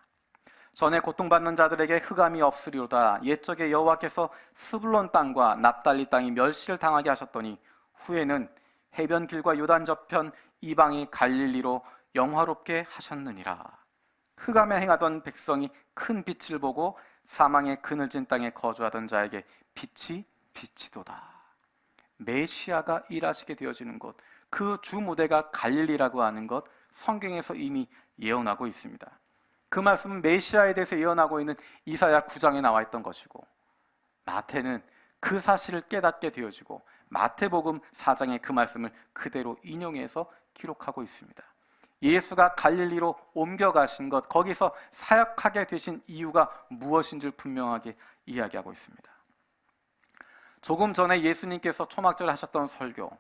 전에 고통받는 자들에게 흑암이 없으리로다. 옛적에 여호와께서 스불론 땅과 납달리 땅이 멸시를 당하게 하셨더니 후에는 해변길과 요단 저편 이방이 갈릴리로 영화롭게 하셨느니라. 흑암에 행하던 백성이 큰 빛을 보고 사망의 그늘진 땅에 거주하던 자에게 빛이 비치도다. 메시아가 일하시게 되어지는 곳, 그 주 무대가 갈릴리라고 하는 것, 성경에서 이미 예언하고 있습니다. 그 말씀은 메시아에 대해서 예언하고 있는 이사야 9장에 나와 있던 것이고, 마태는 그 사실을 깨닫게 되어지고 마태복음 4장의 그 말씀을 그대로 인용해서 기록하고 있습니다. 예수가 갈릴리로 옮겨가신 것, 거기서 사역하게 되신 이유가 무엇인지를 분명하게 이야기하고 있습니다. 조금 전에 예수님께서 초막절에 하셨던 설교,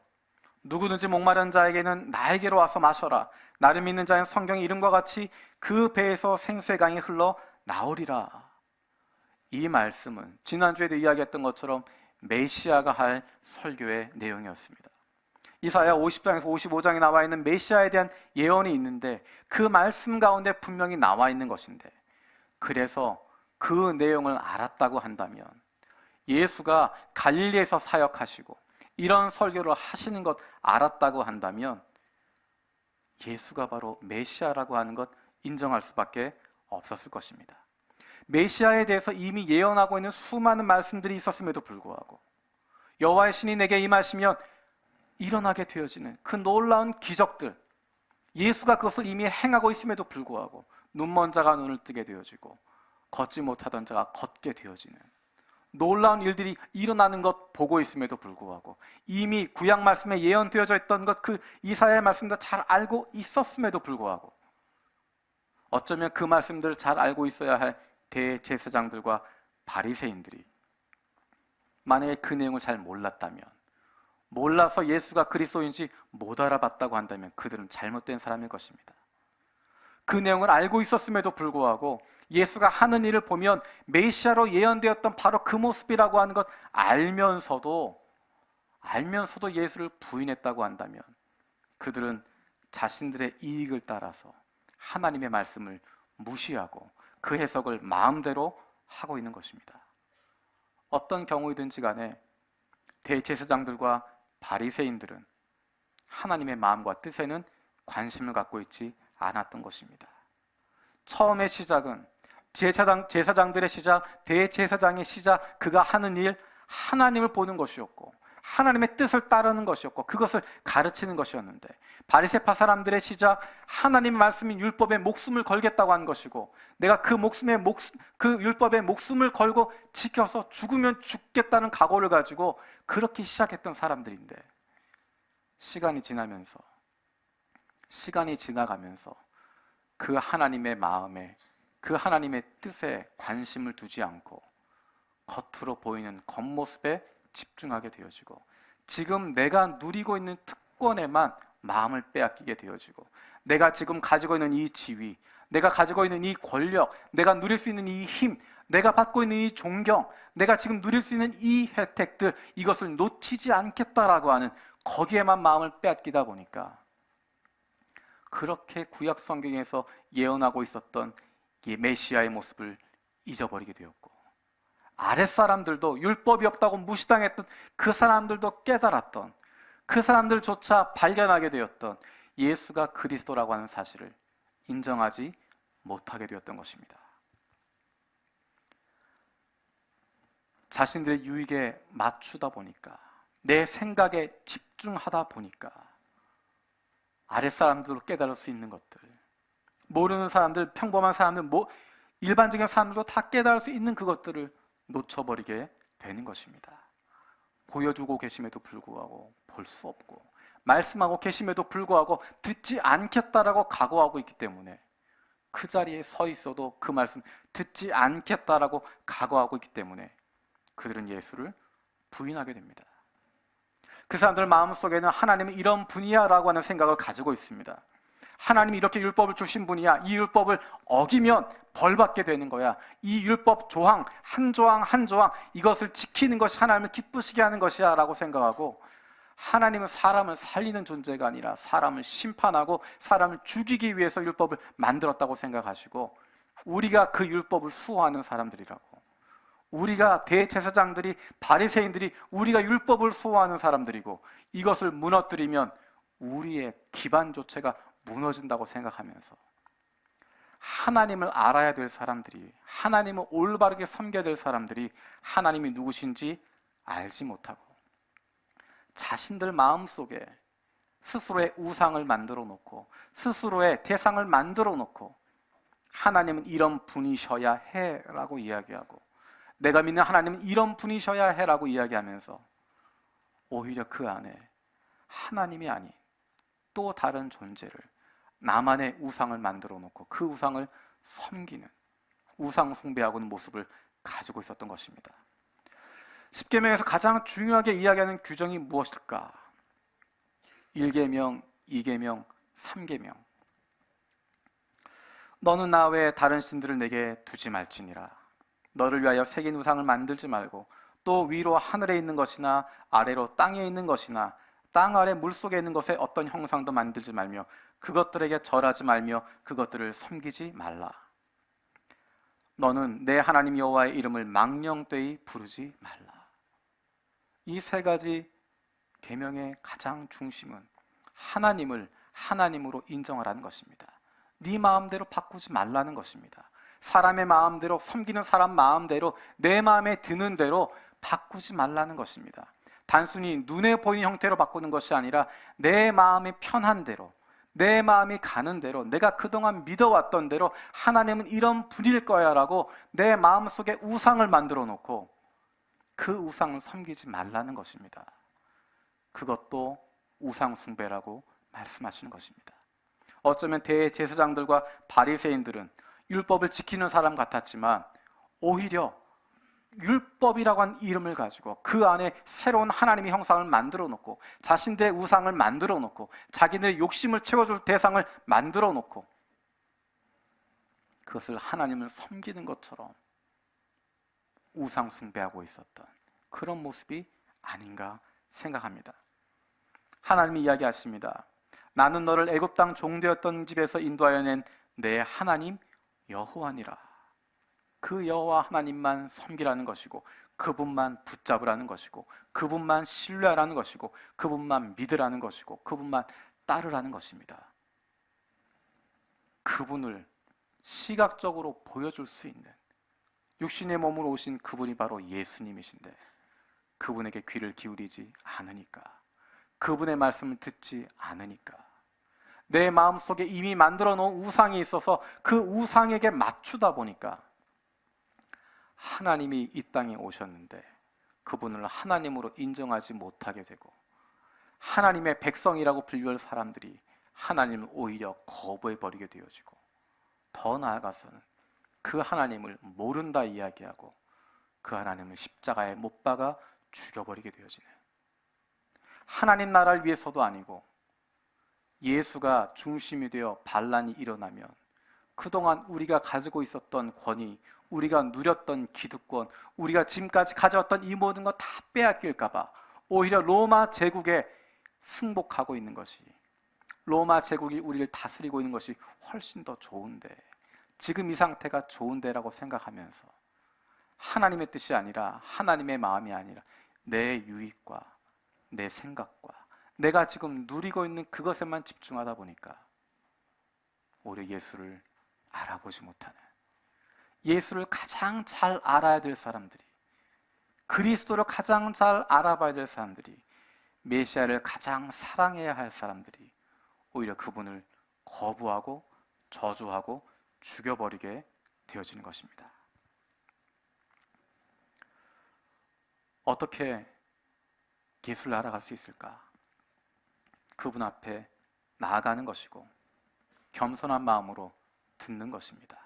누구든지 목마른 자에게는 나에게로 와서 마셔라. 나를 믿는 자는 성경의 이름과 같이 그 배에서 생수의 강이 흘러 나오리라. 이 말씀은 지난주에도 이야기했던 것처럼 메시아가 할 설교의 내용이었습니다. 이사야 50장에서 55장에 나와 있는 메시아에 대한 예언이 있는데 그 말씀 가운데 분명히 나와 있는 것인데, 그래서 그 내용을 알았다고 한다면 예수가 갈릴리에서 사역하시고 이런 설교를 하시는 것 알았다고 한다면 예수가 바로 메시아라고 하는 것 인정할 수밖에 없었을 것입니다. 메시아에 대해서 이미 예언하고 있는 수많은 말씀들이 있었음에도 불구하고 여호와의 신이 내게 임하시면 일어나게 되어지는 그 놀라운 기적들, 예수가 그것을 이미 행하고 있음에도 불구하고 눈먼 자가 눈을 뜨게 되어지고 걷지 못하던 자가 걷게 되어지는 놀라운 일들이 일어나는 것 보고 있음에도 불구하고 이미 구약 말씀에 예언되어져 있던 것, 그 이사야의 말씀도 잘 알고 있었음에도 불구하고 어쩌면 그 말씀들을 잘 알고 있어야 할 대제사장들과 바리새인들이 만약에 그 내용을 잘 몰랐다면, 몰라서 예수가 그리스도인지 못 알아봤다고 한다면 그들은 잘못된 사람일 것입니다. 그 내용을 알고 있었음에도 불구하고 예수가 하는 일을 보면 메시아로 예언되었던 바로 그 모습이라고 하는 것 알면서도 예수를 부인했다고 한다면 그들은 자신들의 이익을 따라서 하나님의 말씀을 무시하고 그 해석을 마음대로 하고 있는 것입니다. 어떤 경우이든지 간에 대제사장들과 바리새인들은 하나님의 마음과 뜻에는 관심을 갖고 있지 않았던 것입니다. 처음의 시작은 제사장들의 시작, 대제사장의 시작, 그가 하는 일, 하나님을 보는 것이었고 하나님의 뜻을 따르는 것이었고 그것을 가르치는 것이었는데, 바리새파 사람들의 시작, 하나님의 말씀인 율법에 목숨을 걸겠다고 한 것이고 내가 그 율법에 목숨을 걸고 지켜서 죽으면 죽겠다는 각오를 가지고 그렇게 시작했던 사람들인데, 시간이 지나가면서 그 하나님의 마음에, 그 하나님의 뜻에 관심을 두지 않고 겉으로 보이는 겉모습에 집중하게 되어지고 지금 내가 누리고 있는 특권에만 마음을 빼앗기게 되어지고 내가 지금 가지고 있는 이 지위, 내가 가지고 있는 이 권력, 내가 누릴 수 있는 이 힘, 내가 받고 있는 이 존경, 내가 지금 누릴 수 있는 이 혜택들, 이것을 놓치지 않겠다라고 하는 거기에만 마음을 빼앗기다 보니까 그렇게 구약 성경에서 예언하고 있었던 이 메시아의 모습을 잊어버리게 되었고, 아랫사람들도 율법이 없다고 무시당했던 그 사람들도 깨달았던, 그 사람들조차 발견하게 되었던 예수가 그리스도라고 하는 사실을 인정하지 못하게 되었던 것입니다. 자신들의 유익에 맞추다 보니까, 내 생각에 집중하다 보니까 아랫사람들로 깨달을 수 있는 것들, 모르는 사람들, 평범한 사람들, 일반적인 사람들도 다 깨달을 수 있는 그것들을 놓쳐버리게 되는 것입니다. 보여주고 계심에도 불구하고 볼 수 없고, 말씀하고 계심에도 불구하고 듣지 않겠다라고 각오하고 있기 때문에, 그 자리에 서 있어도 그 말씀 듣지 않겠다라고 각오하고 있기 때문에 그들은 예수를 부인하게 됩니다. 그 사람들 마음속에는 하나님은 이런 분이야 라고 하는 생각을 가지고 있습니다. 하나님이 이렇게 율법을 주신 분이야, 이 율법을 어기면 벌받게 되는 거야, 이 율법 조항 한 조항 한 조항 이것을 지키는 것이 하나님을 기쁘시게 하는 것이야 라고 생각하고, 하나님은 사람을 살리는 존재가 아니라 사람을 심판하고 사람을 죽이기 위해서 율법을 만들었다고 생각하시고, 우리가 그 율법을 수호하는 사람들이라고, 우리가 대제사장들이, 바리새인들이 우리가 율법을 수호하는 사람들이고, 이것을 무너뜨리면 우리의 기반 조체가 무너진다고 생각하면서 하나님을 알아야 될 사람들이, 하나님을 올바르게 섬겨야 될 사람들이 하나님이 누구신지 알지 못하고 자신들 마음속에 스스로의 우상을 만들어 놓고 스스로의 대상을 만들어 놓고 하나님은 이런 분이셔야 해 라고 이야기하고, 내가 믿는 하나님은 이런 분이셔야 해 라고 이야기하면서 오히려 그 안에 하나님이 아닌 또 다른 존재를, 나만의 우상을 만들어 놓고 그 우상을 섬기는, 우상 숭배하고는 모습을 가지고 있었던 것입니다. 십계명에서 가장 중요하게 이야기하는 규정이 무엇일까? 1계명, 2계명, 3계명. 너는 나 외에 다른 신들을 내게 두지 말지니라. 너를 위하여 새긴 우상을 만들지 말고, 또 위로 하늘에 있는 것이나 아래로 땅에 있는 것이나 땅 아래 물속에 있는 것에 어떤 형상도 만들지 말며 그것들에게 절하지 말며 그것들을 섬기지 말라. 너는 내 하나님 여호와의 이름을 망령되이 부르지 말라. 이 세 가지 계명의 가장 중심은 하나님을 하나님으로 인정하라는 것입니다. 네 마음대로 바꾸지 말라는 것입니다. 사람의 마음대로, 섬기는 사람 마음대로, 내 마음에 드는 대로 바꾸지 말라는 것입니다. 단순히 눈에 보이는 형태로 바꾸는 것이 아니라 내 마음이 편한 대로, 내 마음이 가는 대로, 내가 그동안 믿어왔던 대로 하나님은 이런 분일 거야 라고 내 마음속에 우상을 만들어 놓고 그 우상을 섬기지 말라는 것입니다. 그것도 우상 숭배라고 말씀하시는 것입니다. 어쩌면 대제사장들과 바리새인들은 율법을 지키는 사람 같았지만 오히려 율법이라고 하는 이름을 가지고 그 안에 새로운 하나님의 형상을 만들어 놓고 자신들의 우상을 만들어 놓고 자기들의 욕심을 채워줄 대상을 만들어 놓고 그것을 하나님을 섬기는 것처럼 우상 숭배하고 있었던 그런 모습이 아닌가 생각합니다. 하나님이 이야기하십니다. 나는 너를 애굽 땅 종되었던 집에서 인도하여 낸 내 하나님 여호와니라. 그 여호와 하나님만 섬기라는 것이고 그분만 붙잡으라는 것이고 그분만 신뢰하라는 것이고 그분만 믿으라는 것이고 그분만 따르라는 것입니다. 그분을 시각적으로 보여줄 수 있는 육신의 몸으로 오신 그분이 바로 예수님이신데 그분에게 귀를 기울이지 않으니까, 그분의 말씀을 듣지 않으니까, 내 마음속에 이미 만들어 놓은 우상이 있어서 그 우상에게 맞추다 보니까 하나님이 이 땅에 오셨는데 그분을 하나님으로 인정하지 못하게 되고 하나님의 백성이라고 불릴 사람들이 하나님을 오히려 거부해버리게 되어지고, 더 나아가서는 그 하나님을 모른다 이야기하고 그 하나님을 십자가에 못 박아 죽여버리게 되어지는, 하나님 나라를 위해서도 아니고 예수가 중심이 되어 반란이 일어나면 그동안 우리가 가지고 있었던 권위, 우리가 누렸던 기득권, 우리가 지금까지 가져왔던 이 모든 거 다 빼앗길까 봐 오히려 로마 제국에 승복하고 있는 것이, 로마 제국이 우리를 다스리고 있는 것이 훨씬 더 좋은데, 지금 이 상태가 좋은데라고 생각하면서 하나님의 뜻이 아니라, 하나님의 마음이 아니라 내 유익과 내 생각과 내가 지금 누리고 있는 그것에만 집중하다 보니까 오히려 예수를 알아보지 못하는, 예수를 가장 잘 알아야 될 사람들이, 그리스도를 가장 잘 알아봐야 될 사람들이, 메시아를 가장 사랑해야 할 사람들이 오히려 그분을 거부하고 저주하고 죽여버리게 되어지는 것입니다. 어떻게 예수를 알아갈 수 있을까? 그분 앞에 나아가는 것이고 겸손한 마음으로 듣는 것입니다.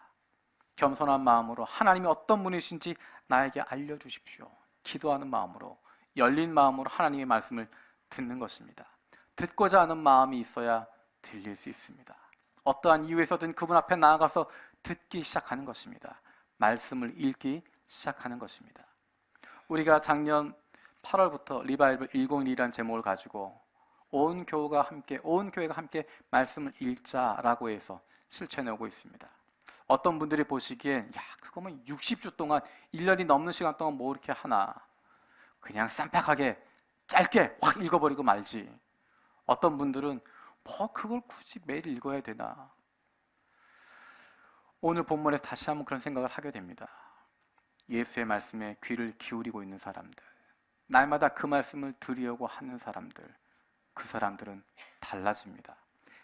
겸손한 마음으로 하나님이 어떤 분이신지 나에게 알려주십시오. 기도하는 마음으로, 열린 마음으로 하나님의 말씀을 듣는 것입니다. 듣고자 하는 마음이 있어야 들릴 수 있습니다. 어떠한 이유에서든 그분 앞에 나아가서 듣기 시작하는 것입니다. 말씀을 읽기 시작하는 것입니다. 우리가 작년 8월부터 리바이벌 101이라는 제목을 가지고 온 교회가 함께 말씀을 읽자라고 해서 실천해오고 있습니다. 어떤 분들이 보시기엔 그거 뭐 60주 동안 1년이 넘는 시간 동안 뭐 이렇게 하나, 그냥 쌈박하게 짧게 확 읽어버리고 말지. 어떤 분들은 뭐 그걸 굳이 매일 읽어야 되나. 오늘 본문에 다시 한번 그런 생각을 하게 됩니다. 예수의 말씀에 귀를 기울이고 있는 사람들, 날마다 그 말씀을 들으려고 하는 사람들, 그 사람들은 달라집니다.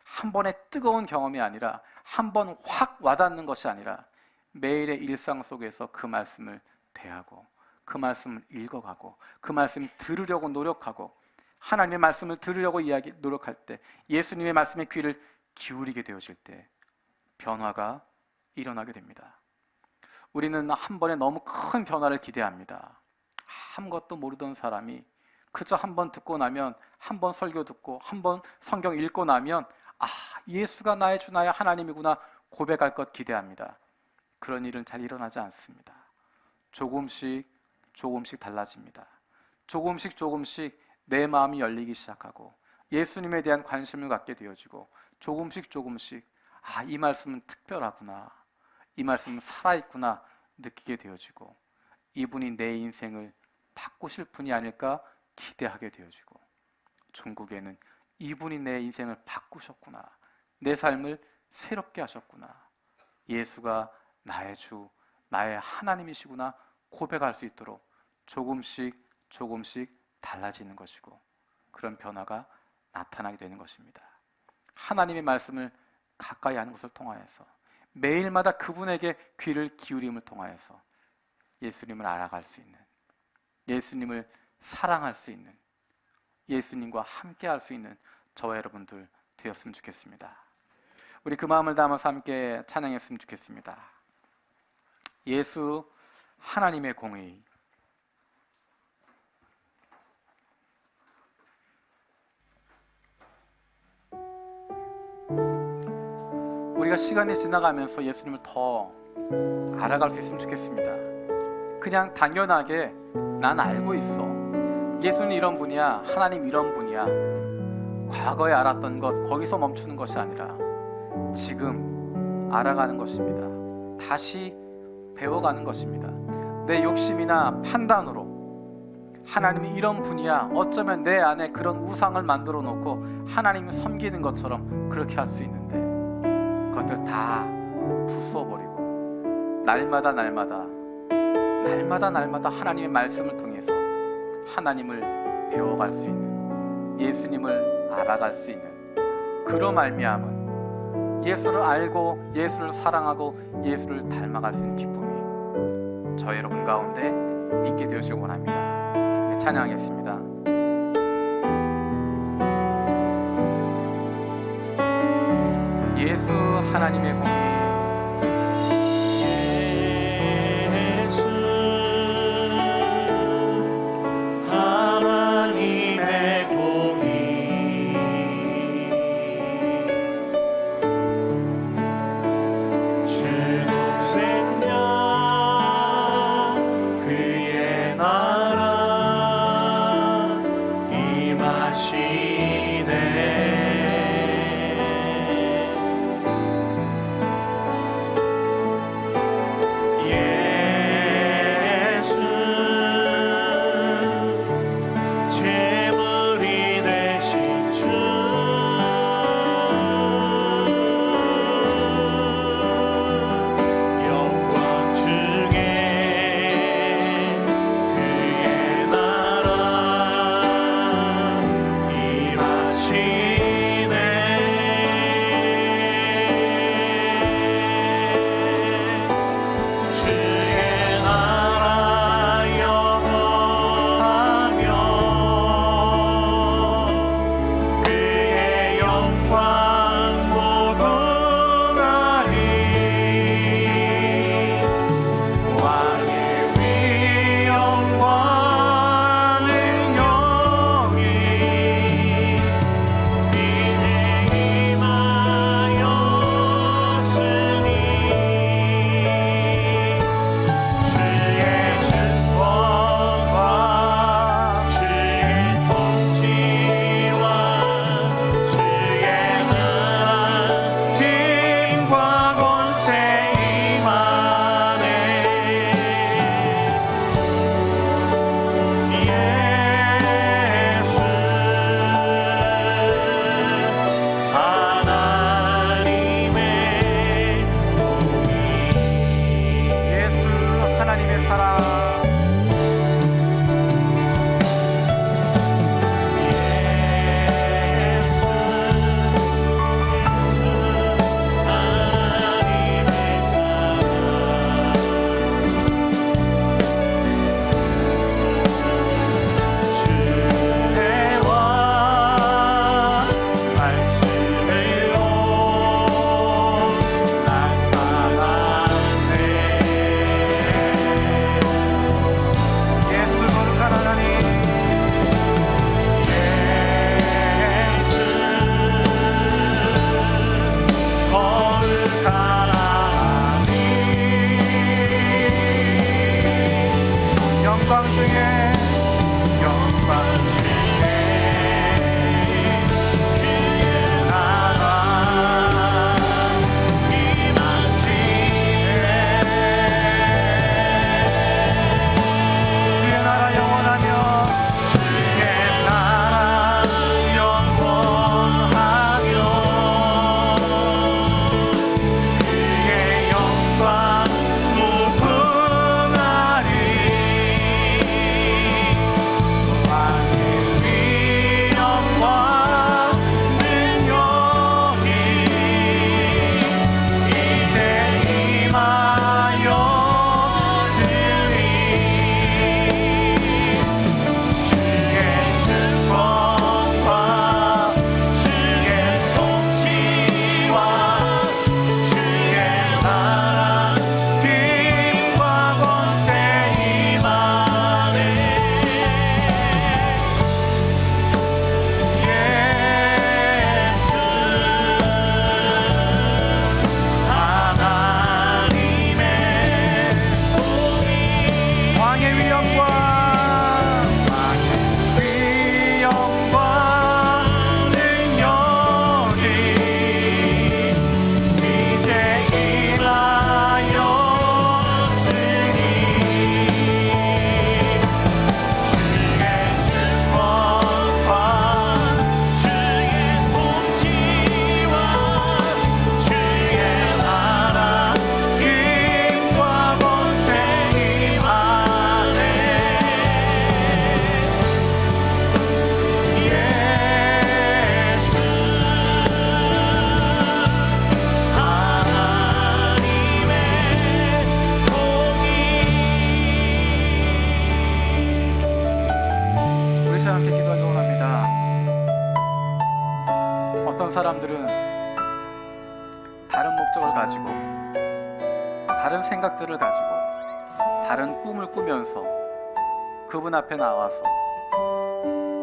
한 번의 뜨거운 경험이 아니라, 한 번 확 와닿는 것이 아니라 매일의 일상 속에서 그 말씀을 대하고, 그 말씀을 읽어가고, 그 말씀을 들으려고 노력하고, 하나님의 말씀을 들으려고 노력할 때, 예수님의 말씀에 귀를 기울이게 되어질 때 변화가 일어나게 됩니다. 우리는 한 번에 너무 큰 변화를 기대합니다. 아무것도 모르던 사람이 그저 한 번 듣고 나면, 한 번 설교 듣고, 한 번 성경 읽고 나면 예수가 나의 주 나의 하나님이구나 고백할 것 기대합니다. 그런 일은 잘 일어나지 않습니다. 조금씩 달라집니다. 조금씩 내 마음이 열리기 시작하고 예수님에 대한 관심을 갖게 되어지고, 조금씩 이 말씀은 특별하구나, 이 말씀은 살아있구나 느끼게 되어지고, 이분이 내 인생을 바꾸실 분이 아닐까 기대하게 되어지고, 종국에는 이분이 내 인생을 바꾸셨구나, 내 삶을 새롭게 하셨구나, 예수가 나의 주, 나의 하나님이시구나 고백할 수 있도록 조금씩 달라지는 것이고, 그런 변화가 나타나게 되는 것입니다. 하나님의 말씀을 가까이 하는 것을 통하여서, 매일마다 그분에게 귀를 기울임을 통하여서 예수님을 알아갈 수 있는, 예수님을 사랑할 수 있는, 예수님과 함께 할 수 있는 저와 여러분들 되었으면 좋겠습니다. 우리 그 마음을 담아서 함께 찬양했으면 좋겠습니다. 예수 하나님의 공의. 우리가 시간이 지나가면서 예수님을 더 알아갈 수 있으면 좋겠습니다. 그냥 당연하게 난 알고 있어, 예수는 이런 분이야, 하나님 이런 분이야, 과거에 알았던 것 거기서 멈추는 것이 아니라 지금 알아가는 것입니다. 다시 배워가는 것입니다. 내 욕심이나 판단으로 하나님이 이런 분이야, 어쩌면 내 안에 그런 우상을 만들어 놓고 하나님을 섬기는 것처럼 그렇게 할 수 있는데, 그것들 다 부수어버리고 날마다 하나님의 말씀을 통해서 하나님을 배워갈 수 있는, 예수님을 알아갈 수 있는, 그로 말미암은 예수를 알고 예수를 사랑하고 예수를 닮아갈 수 있는 기쁨이 저 여러분 가운데 있게 되시길 원합니다. 찬양하겠습니다. 예수 하나님의 공의. 목적을 가지고 다른 생각들을 가지고 다른 꿈을 꾸면서 그분 앞에 나와서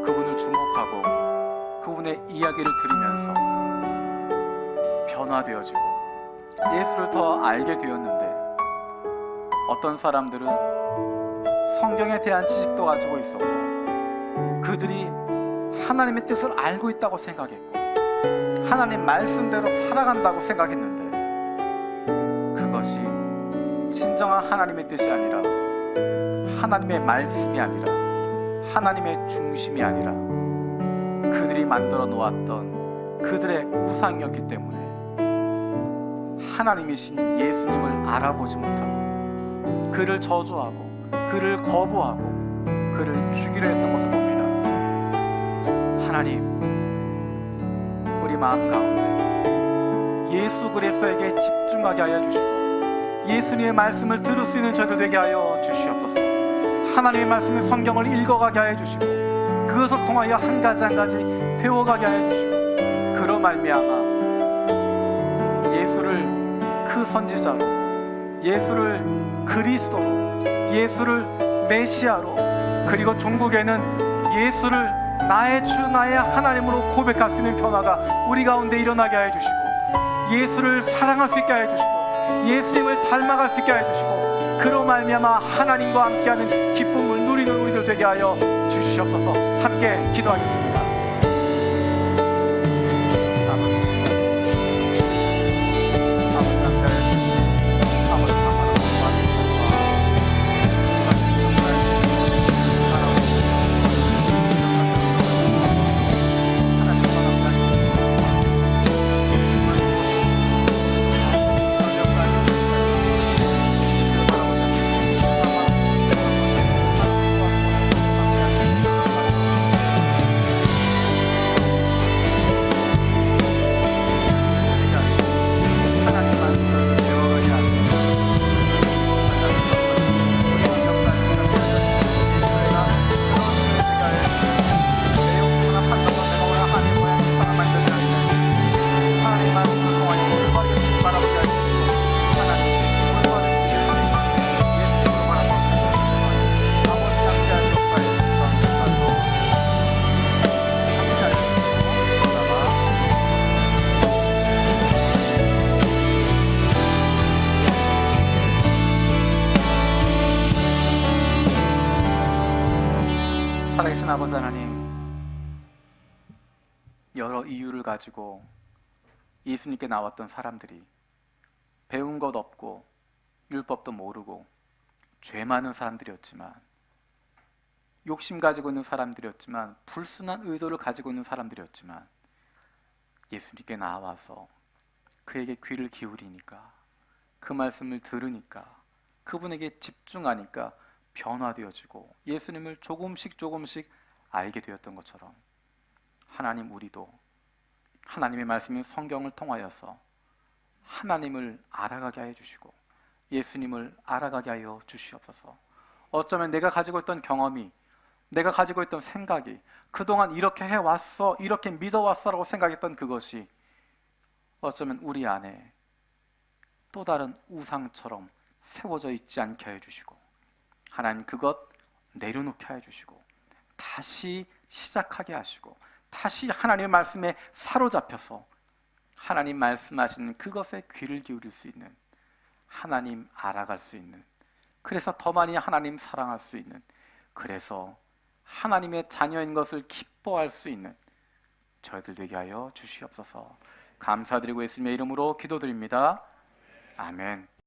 그분을 주목하고 그분의 이야기를 들으면서 변화되어지고 예수를 더 알게 되었는데, 어떤 사람들은 성경에 대한 지식도 가지고 있었고 그들이 하나님의 뜻을 알고 있다고 생각했고 하나님 말씀대로 살아간다고 생각했는데, 그것이 진정한 하나님의 뜻이 아니라, 하나님의 말씀이 아니라, 하나님의 중심이 아니라 그들이 만들어 놓았던 그들의 우상이었기 때문에 하나님이신 예수님을 알아보지 못하고 그를 저주하고 그를 거부하고 그를 죽이려 했던 것을 봅니다. 하나님, 우리 마음 가운데 예수 그리스도에게 집중하게 하여 주시고 예수님의 말씀을 들을 수 있는 저희들 되게 하여 주시옵소서. 하나님의 말씀의 성경을 읽어가게 하여 주시고 그것을 통하여 한 가지 한 가지 배워가게 하여 주시고, 그로 말미암아 예수를 그 선지자로, 예수를 그리스도로, 예수를 메시아로, 그리고 종국에는 예수를 나의 주 나의 하나님으로 고백할 수 있는 변화가 우리 가운데 일어나게 하여 주시고, 예수를 사랑할 수 있게 하여 주시고 예수님을 닮아갈 수 있게 하여 주시고, 그로 말미암아 하나님과 함께하는 기쁨을 누리는 우리들 되게 하여 주시옵소서. 함께 기도하겠습니다. 살아계신 아버지 하나님, 여러 이유를 가지고 예수님께 나왔던 사람들이 배운 것 없고 율법도 모르고 죄 많은 사람들이었지만, 욕심 가지고 있는 사람들이었지만, 불순한 의도를 가지고 있는 사람들이었지만, 예수님께 나와서 그에게 귀를 기울이니까, 그 말씀을 들으니까, 그분에게 집중하니까 변화되어지고 예수님을 조금씩 알게 되었던 것처럼, 하나님, 우리도 하나님의 말씀인 성경을 통하여서 하나님을 알아가게 하여 주시고 예수님을 알아가게 하여 주시옵소서. 어쩌면 내가 가지고 있던 경험이, 내가 가지고 있던 생각이, 그동안 이렇게 해왔어, 이렇게 믿어왔어 라고 생각했던 그것이 어쩌면 우리 안에 또 다른 우상처럼 세워져 있지 않게 하여 주시고, 하나님 그것 내려놓게 하여 주시고 다시 시작하게 하시고 다시 하나님의 말씀에 사로잡혀서 하나님 말씀하시는 그것에 귀를 기울일 수 있는, 하나님 알아갈 수 있는, 그래서 더 많이 하나님 사랑할 수 있는, 그래서 하나님의 자녀인 것을 기뻐할 수 있는 저희들 되게 하여 주시옵소서. 감사드리고 예수님의 이름으로 기도드립니다. 아멘.